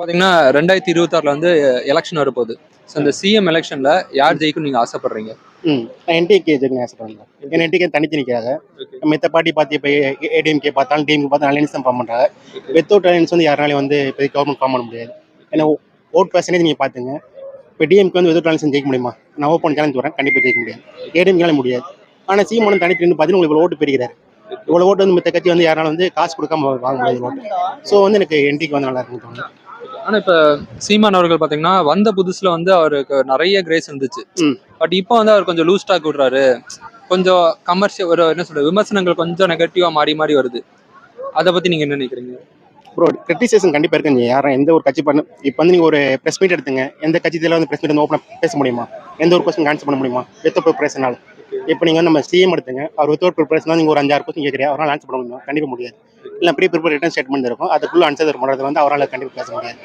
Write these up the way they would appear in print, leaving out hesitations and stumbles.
பாத்தீங்கன்னா 2026ல வந்து எலெக்ஷன் வரப்போகுது. ஸோ இந்த சிஎம் எலெக்ஷன்ல யார் ஜெயிக்கும் நீங்க ஆசைப்படுறீங்க? என்டிகே ஜெயிக்கணும்னு ஆசைப்படுறேன். ஏன்னா என்டிகே தனித்து நிற்கிறாங்க. மித்த பார்ட்டி பார்த்து இப்போ ஏடிஎம்கே பார்த்தாலும் டிஎம்கே பார்த்தாலும் அலையன்ஸ் தான் ஃபார்ம் பண்ணுறாங்க. வித்தவுட் அலையன்ஸ் வந்து யாராலையும் வந்து இப்போ கவர்மெண்ட் ஃபார்ம் பண்ண முடியாது. ஏன்னா ஓட் பர்சன்டேஜ் நீங்கள் பார்த்துங்க. இப்போ டிஎம்கே வந்து வித்தவுட் அலையன்ஸ் ஜெயிக்க முடியுமா? நான் ஓப்பன் சேலஞ்ச் வரேன், கண்டிப்பாக ஜெயிக்க முடியாது. ஏடிஎம்கேல முடியாது. ஆனால் சீமானும் தனித்து நின்று பார்த்தீங்கன்னா உங்களுக்கு ஓட்டு பெறுகிறார். இவ்வளோ ஓட்டு வந்து மித்த கட்சி வந்து யாராலும் வந்து காசு கொடுக்காம வாங்க முடியாது ஓட்டு. ஸோ வந்து எனக்கு என்டிக்கு வந்து நல்லா இருக்குன்னு தோணுது. ஆனா இப்ப சீமான் அவர்கள் பாத்தீங்கன்னா வந்த புதுசுல வந்து அவருக்கு நிறைய கிரேஸ் இருந்துச்சு. பட் இப்போ வந்து அவர் கொஞ்சம் லூஸ் டாக் விடுறாரு. கொஞ்சம் கமர்ஷியல் ஒரு என்ன சொல்றது விமர்சனங்கள் கொஞ்சம் நெகட்டிவா மாறி மாறி வருது. அதை பத்தி நீங்க என்ன நினைக்கிறீங்க? ப்ரோ, கிரிட்டிசேஷன் கண்டிப்பாக இருக்குங்க. யாரும் எந்த ஒரு கட்சி பண்ண இப்போ வந்து நீங்கள் ஒரு ப்ரெஸ் மீட் எடுத்துங்க. எந்த கட்சியில் வந்து ப்ரெஸ் மீட் வந்து ஓப்பனாக பேச முடியுமா? எந்த ஒரு கொஸ்டின் ஆன்சர் பண்ண முடியுமா வித்தவுட் ப்ரிப்பரேஷனால்? இப்போ நீங்கள் வந்து நம்ம சிஎம் எடுத்துங்க. அவர் வித்தவுட் ப்ரிப்பரேஷன் நீங்கள் ஒரு 5-6 கொஸ்டின் கேட்குறீங்க, அவரால் ஆன்சர் பண்ண முடியுமா? கண்டிப்பாக முடியாது. இல்லை ப்ரீ ப்ரிப்பேர் ரிட்டன் ஸ்டேட்மெண்ட் இருக்கும், அதுக்குள்ள ஆன்சர் பண்ணுறது வந்து அவரால் கண்டிப்பாக பேச முடியாது.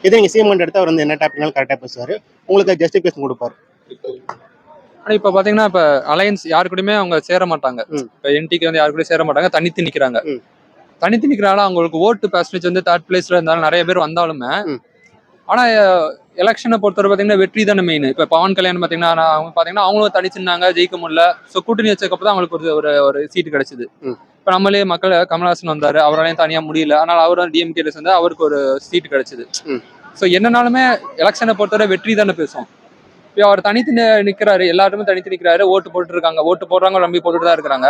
இதே நீங்கள் சிஎம் எடுத்து அவர் வந்து என்ன டாபிக்னாலும் கரெக்டாக பேசுவார், உங்களுக்கு ஜஸ்டிஃபிகேஷன் கொடுப்பார். ஆனா இப்ப பாத்தீங்கன்னா இப்ப அலையன்ஸ் யாரு கூடயுமே அவங்க சேர மாட்டாங்க. இப்ப என்டிக்கு வந்து யாரு கூட சேர மாட்டாங்க, தனித்து நிக்கிறாங்க. தனித்து நிக்கிறாங்க. அவங்களுக்கு ஓட்டு பெர்சன்டேஜ் வந்து 3rd பிளேஸ்ல இருந்தாலும் நிறைய பேர் வந்தாலுமே, ஆனா எலெக்ஷனை பொறுத்தவரை பாத்தீங்கன்னா வெற்றி தானே மெயின். இப்ப பவன் கல்யாண் பாத்தீங்கன்னா அவங்க பாத்தீங்கன்னா அவங்களும் தனிச்சுருந்தாங்க, ஜெயிக்க முடியல. ஸோ கூட்டணி வச்சக்கப்பதான் அவங்களுக்கு ஒரு ஒரு சீட்டு கிடைச்சது. இப்ப நம்மளே மக்கள் கமல்ஹாசன் வந்தாரு, அவராலையும் தனியா முடியல. ஆனால் அவரும் டிஎம்கேல சேர்ந்து அவருக்கு ஒரு சீட்டு கிடைச்சது. ஸோ என்னன்னாலுமே எலெக்ஷனை பொறுத்தவரை வெற்றி தானே பேசும். இப்போ அவர் தனித்து நிக்கிறாரு, எல்லாருமே தனித்து நிக்கிறாரு, ஓட்டு போட்டு இருக்காங்க, ஓட்டு போடுறாங்க, நம்பி போட்டுட்டு தான் இருக்கிறாங்க.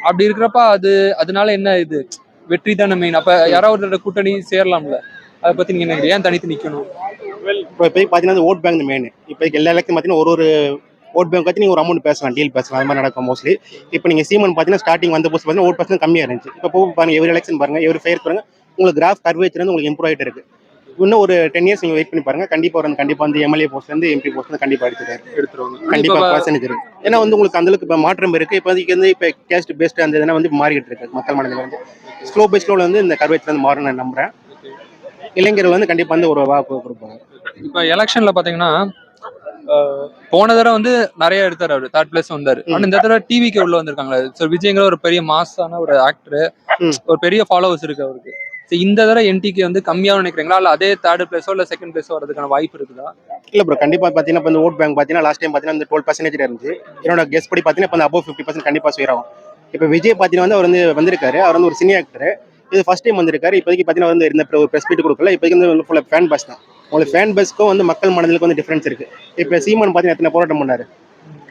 அப்படி இருக்கிறப்ப அதனால என்ன இது வெற்றி தானே மெயின். அப்ப யாராவது கூட்டணி சேரலாம்ல? அதை பத்தி நீங்க நினைக்கிறீங்க? ஏன் தனித்து நிக்கணும்? இப்போ பார்த்தீங்கன்னா ஓட் பேங்க் மெயின். இப்போ எல்லா எலெக்ஷன் பார்த்தீங்கன்னா ஒரு ஓட் பேங்க் பற்றி நீங்கள் ஒரு அமௌண்ட் பேசலாம், டீல் பேசலாம், அது மாதிரி நடக்கும் மோஸ்ட்லி. இப்போ நீங்கள் சீமன் பார்த்தீங்கன்னா ஸ்டார்டிங் வந்த போஸ்ட் பார்த்தீங்கன்னா ஓட் பர்சன்ட் கம்மியாக இருந்துச்சு. இப்போ பாருங்க, எவ்ரி எலெக்ஷன் பாருங்க, எவ்ரி ஃபேர் பாருங்க, உங்களுக்கு கிராஃப் கர்வேச்சர் வந்து உங்களுக்கு இம்ப்ரூவ் ஆகிட்டு இருக்கு. இன்னும் ஒரு 10 இயர்ஸ் நீங்கள் வெயிட் பண்ணி பாருங்க, கண்டிப்பாக வந்து எம்எல்ஏ போஸ்ட் வந்து எம்பி போஸ்ட் வந்து கண்டிப்பாக எடுத்துருவாங்க. கண்டிப்பாக பர்சன்டேஜ் இருக்கு. ஏன்னா வந்து உங்களுக்கு அந்த அளவுக்கு இப்போ மாற்றம் இருக்கு. இப்போதைக்கு வந்து இப்போ கேஸ்ட் பேஸ்ட் அந்த இதெல்லாம் வந்து மாறிக்கிட்டு இருக்கு. மக்கள் மனதில் வந்து ஸ்லோ பை ஸ்லோவில் வந்து இந்த கர்வேச்சர் வந்து மாறும் நான் நம்புறேன். இளைஞர்கள் வந்து கண்டிப்பாக வந்து ஒரு வாக்கு கொடுப்பாங்க. இப்போ எலெக்ஷன்ல பாத்தீங்கன்னா போன தடவை வந்து நிறைய எடுத்தாரு, அவரு 3rd பிளேஸ் வந்தாரு. ஆனா இந்த தடவை டிவிக்கு உள்ள வந்திருக்காங்களா? விஜய்ங்கிற ஒரு பெரிய மாசான ஒரு ஆக்டர், ஒரு பெரிய ஃபாலோவர்ஸ் இருக்கு அவருக்கு. இந்த தடவை என்டிகே வந்து கம்மியா நினைக்கிறீங்களா, இல்ல அதே 3rd பிளேஸோ இல்ல 2nd பிளேஸோ வரதுக்கான வாய்ப்பு இருக்குதா? இல்ல ப்ரோ, கண்டிப்பா பாத்தீங்கன்னா இப்போ இந்த ஓட் பேங்க் பாத்தீங்கன்னா லாஸ்ட் டைம் பாத்தீங்கன்னா இந்த 12% இருந்துச்சு. என்னோட கெஸ் படி பாத்தீங்கன்னா இப்போ above 50% கண்டிப்பா ஸ்வேர் ஆகும். இப்போ விஜய் பாத்தீங்கன்னா வந்து அவர் வந்து வந்திருக்காரு, அவர் வந்து ஒரு சினி ஆக்டர். இது ஃபர்ஸ்ட் டைம் வந்திருக்காரு. இப்போதைக்கு பாத்தீங்கன்னா வந்து இந்த ஒரு ப்ரெஸ் மீட் கொடுக்கல. இப்போதைக்கு வந்து ஃபுல்லா ஃபேன் பஸ் தான். உங்களுக்கு ஃபேன் பஸ்க்கும் வந்து மக்கள் மனதிலுக்கு வந்து டிஃபரன்ஸ் இருக்கு. இப்போ சீமான் பாத்தீங்கன்னா எத்தனை போராட்டம் பண்ணாரு,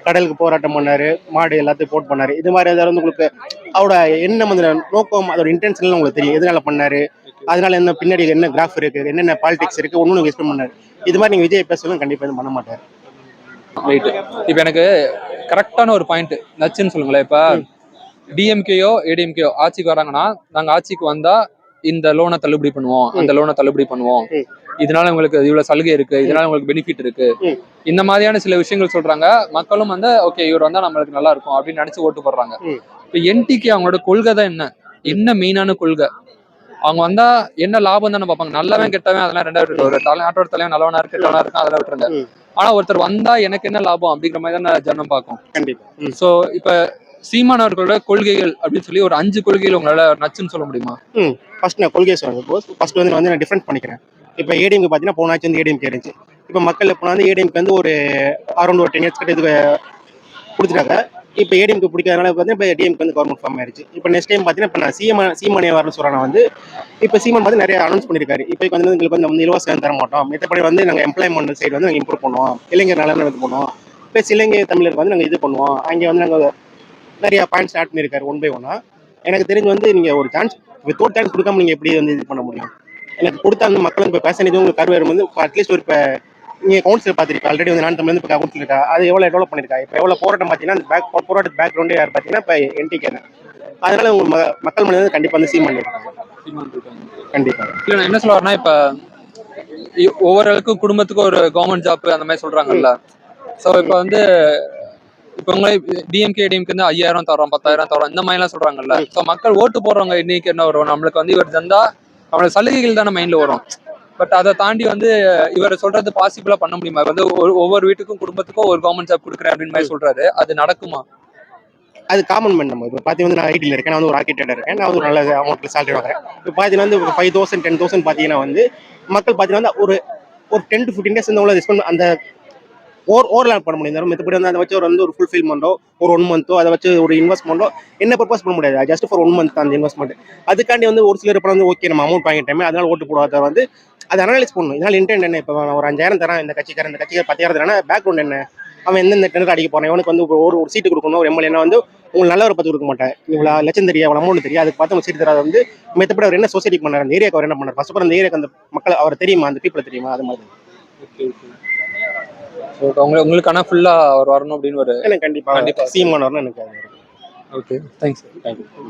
கடலுக்கு போராட்டம் பண்ணாரு, மாடு எல்லாத்தையும் போட் பண்ணாரு. இது மாதிரி ஏதாவது வந்து உங்களுக்கு அவரோட என்ன வந்து நோக்கம், அதோட இன்டென்ஷன் உங்களுக்கு தெரியும், எதனால பண்ணாரு, அதனால என்ன பின்னாடி என்ன கிராஃப் இருக்கு, என்னென்ன பாலிடிக்ஸ் இருக்கு, ஒன்னு எக்ஸ்பிளைன் பண்ணாரு. இது மாதிரி நீங்க விஜய் பேசணும் கண்டிப்பா பண்ண மாட்டாரு. ரைட். இப்ப எனக்கு கரெக்டான ஒரு பாயிண்ட் நச்சுன்னு சொல்லுங்களேன். இப்ப டிஎம்கேயோ ஏடிஎம்கேயோ ஆட்சிக்கு வராங்கன்னா, நாங்க ஆட்சிக்கு வந்தா இந்த லோனை தள்ளுபடி பண்ணுவோம், அந்த லோனை தள்ளுபடி பண்ணுவோம், இதனால உங்களுக்கு இவ்வளவு சலுகை இருக்கு, இதனால உங்களுக்கு பெனிஃபிட் இருக்கு, இந்த மாதிரியான சில விஷயங்கள் சொல்றாங்க. மக்களும் வந்து ஓகே இவர் வந்தா நம்மளுக்கு நல்லா இருக்கும் அப்படின்னு நினைச்சு ஓட்டு போடுறாங்க. இப்ப என்டிகே அவங்களோட கொள்கை தான் என்ன மெயினான கொள்கை? அவங்க வந்தா என்ன லாபம் தானே பார்ப்பாங்க. நல்லவன் கெட்டவன் அதெல்லாம் ரெண்டாவது, ஒரு நாட்டோட தலைவன் நல்லவனா இருக்கு கெட்டவனா இருக்கும் அதெல்லாம் விட்டுருங்க. ஆனா ஒருத்தர் வந்தா எனக்கு என்ன லாபம் அப்படிங்கிற மாதிரி தான் ஜனம் பார்க்கும். கண்டிப்பா. சோ இப்ப சீமான் அவர்களோட கொள்கைகள் அப்படின்னு சொல்லி ஒரு 5 கொள்கைகள் உங்களால நச்சுன்னு சொல்ல முடியுமா? ஃபர்ஸ்ட் நான் கொள்கையை சொல்றேன். ஃபர்ஸ்ட் வந்து நான் டிஃபரன்ஸ் பண்ணிக்கிறேன். இப்போ ஏடிஎம்க்கு பார்த்தீங்கன்னா போனாச்சு வந்து ஏடிஎம்கே இருந்துச்சு. இப்போ மக்கள் எப்போ வந்து ஏடிஎம்க்கு வந்து ஒரு அரௌண்ட் ஒரு 10 இயர்ஸ் கிட்ட இது கொடுத்துட்டாங்க. இப்போ ஏடிஎம்க்கு பிடிக்காதனால பார்த்தீங்கன்னா இப்போ டிஎம்க்கு வந்து கவர்மெண்ட் ஃபார்ம் ஆயிடுச்சு. இப்போ நெக்ஸ்ட் டைம் பார்த்தீங்கன்னா இப்போ நான் சீமானே வரணும்னு சொல்கிறேன். வந்து இப்போ சீமான் வந்து நிறைய அனௌன்ஸ் பண்ணியிருக்காரு. இப்போ வந்து எங்களுக்கு வந்து இலவசம் தர மாட்டோம், மித்தபடி வந்து நாங்கள் எம்ப்ளாய்மெண்ட் சைடு வந்து நாங்கள் இம்ப்ரூவ் பண்ணுவோம், இளைஞர் நலன் இது பண்ணுவோம், ப்ளஸ் இலங்கை தமிழருக்கு வந்து நாங்கள் இது பண்ணுவோம். அங்கே வந்து நாங்கள் நிறைய பாயிண்ட்ஸ் ஆட் பண்ணியிருக்காரு 1 by 1. எனக்கு தெரிஞ்சு வந்து நீங்கள் ஒரு சான்ஸ் வித்தவுட் சான்ஸ் கொடுக்காம நீங்கள் எப்படி வந்து இது பண்ண முடியும்? எனக்கு கொடுத்தா வந்து மக்களுக்கு இப்போ பேசனேஜ் உங்களுக்கு கருவேறு வந்து அட்லீஸ்ட் ஒரு இப்போ நீங்கள் கவுன்சிலர் பார்த்துருக்கா ஆல்ரெடி வந்து நான் தமிழ் இப்போ கவுன்சிலர் இருக்கா, அது எவ்வளோ டெவலப் பண்ணியிருக்கா, இப்போ எவ்வளோ போராட்டம் பார்த்தீங்கன்னா அந்த போராட்ட பேக்ரவுண்டே யார் பார்த்தீங்கன்னா இப்போ என்டிகே. அதனால உங்க மக்கள் மனதில் கண்டிப்பாக வந்து சீமான் கண்டிப்பாக. இல்லை நான் என்ன சொல்ல வரேன்னா, இப்போ ஒவ்வொரு ஆளுக்கும் குடும்பத்துக்கும் ஒரு கவர்மெண்ட் ஜாப் அந்த மாதிரி சொல்றாங்கல்ல. ஸோ இப்போ வந்து இப்போ உங்களே டிஎம்கே ஏடிஎம்கே வந்து 5000 தரோம் 10,000 தரோம் இந்த மாதிரிலாம் சொல்றாங்கல்ல. ஸோ மக்கள் ஓட்டு போடுறவங்க இன்னைக்கு என்ன வரும், நம்மளுக்கு வந்து இவர் தந்தா நம்மளுக்கு சலுகைகள் தானே மைண்ட்ல வரும். பட் அதை தாண்டி வந்து இவர் சொல்றது பாசிபிளா பண்ண முடியுமா? வந்து ஒவ்வொரு வீட்டுக்கும் குடும்பத்துக்கும் ஒரு கவர்மெண்ட் ஜாப் கொடுக்குறேன் அப்படின்னு மாதிரி சொல்றாரு, அது நடக்குமா? அது காமன் மேன். நம்ம இப்போ பார்த்தீங்கன்னா நான் ஐடியில் இருக்கேன், நான் வந்து ஒரு ஆர்கிடெக்டாக இருக்கேன், நான் வந்து ஒரு நல்ல அமௌண்ட்டில் சேலரி வாங்குறேன். இப்போ பார்த்தீங்கன்னா வந்து 5,000 10,000 பார்த்தீங்கன்னா வந்து மக்கள் பார்த்தீங்கன்னா ஒரு ஒரு 10 to 15 டேஸ் இந்த ரெஸ்பாண்ட் அந்த ஓவர்லாப் பண்ண முடியும். மற்றபடி வந்து அதை வச்சு ஒரு வந்து ஒரு ஃபுல்ஃபில்மெண்ட்டோ ஒரு 1 மந்த்தோ அதை வச்சு ஒரு இன்வெஸ்ட்மெண்ட்டோ என்ன பர்பஸ் பண்ண முடியாது. ஜஸ்ட் ஃபார் 1 மந்த் அந்த இன்வெஸ்ட்மெண்ட். அதுக்காண்டி வந்து ஒரு சிலர் இப்போ வந்து ஓகே நம்ம அமௌண்ட் வாங்கிட்டோமே அதனால ஓட்டு போடாத வந்து அதை அனலைஸ் பண்ணணும். இதனால் இன்டென்ட் என்ன, இப்போ ஒரு 5,000 தரான் இந்த கட்சிக்காரன், இந்த கட்சிக்கார 10,000 தரானா பேக்ரவுண்ட் என்ன, அவன் எந்தெந்த டெண்டர் அடிக்க போறான், இவனுக்கு வந்து ஒரு ஒரு சீட்டு கொடுக்கணும், ஒரு எம்எல்ஏனா வந்து உங்களுக்கு நல்ல ஒரு 10 கொடுக்க மாட்டேன், இவ்வளோ லட்சம் தெரியும், அவ்வளோ அமௌண்ட் தெரியும், அதுக்கு பார்த்து அவங்க சீட்டு தராது வந்து மற்றபடி அவர் என்ன சொசைட்டி பண்ணார், அந்த ஏரியாவுக்கு அவர் என்ன பண்ணார், ஃபர்ஸ்ட் அந்த ஏரியாவுக்கு அந்த மக்கள் அவர் தெரியுமா, அந்த பீப்புளை தெரியுமா, அது மாதிரி. உங்களுக்கான ஃபுல்லா அவர் வரணும் அப்படின்னு ஒரு எனக்கு கண்டிப்பாக சீமான் வரணும் எனக்கு. Okay thanks. தேங்க்யூ.